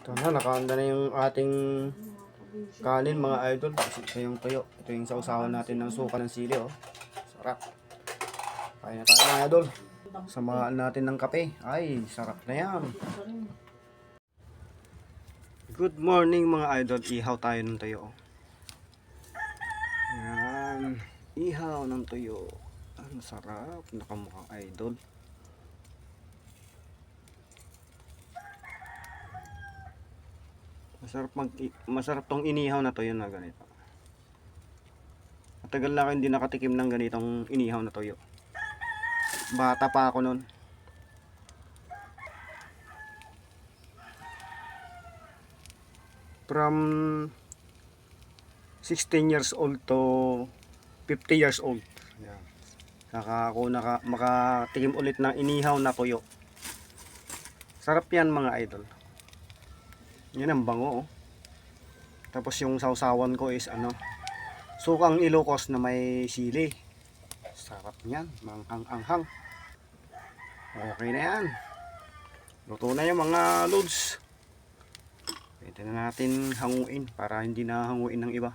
Ito na, nakahanda na yung ating kanin mga idol. Ito yung tuyo. Ito yung sausawan natin ng suka ng sili. Oh. Sarap. Kain na tayo mga idol. Samahan natin ng kape. Ay, sarap na yan. Good morning mga idol. Ihaw tayo ng tuyo. Yan. Ihaw ng tuyo. Ang sarap. Nakamukha idol. Masarap tong inihaw na tuyo na ganito. Matagal na ako hindi nakatikim ng ganitong inihaw na tuyo. Bata pa ako noon. From 16 years old to 50 years old. Yan. Saka ako makatikim ulit ng inihaw na tuyo. Sarap yan mga idol. Yan ang bango. Oh. Tapos yung sausawan ko is sukang Ilocos na may sili. Sarap niyan, manghang-anghang. Okay na yan. Luto na yung mga loads. Pwede na natin hanguin para hindi na hanguin ng iba.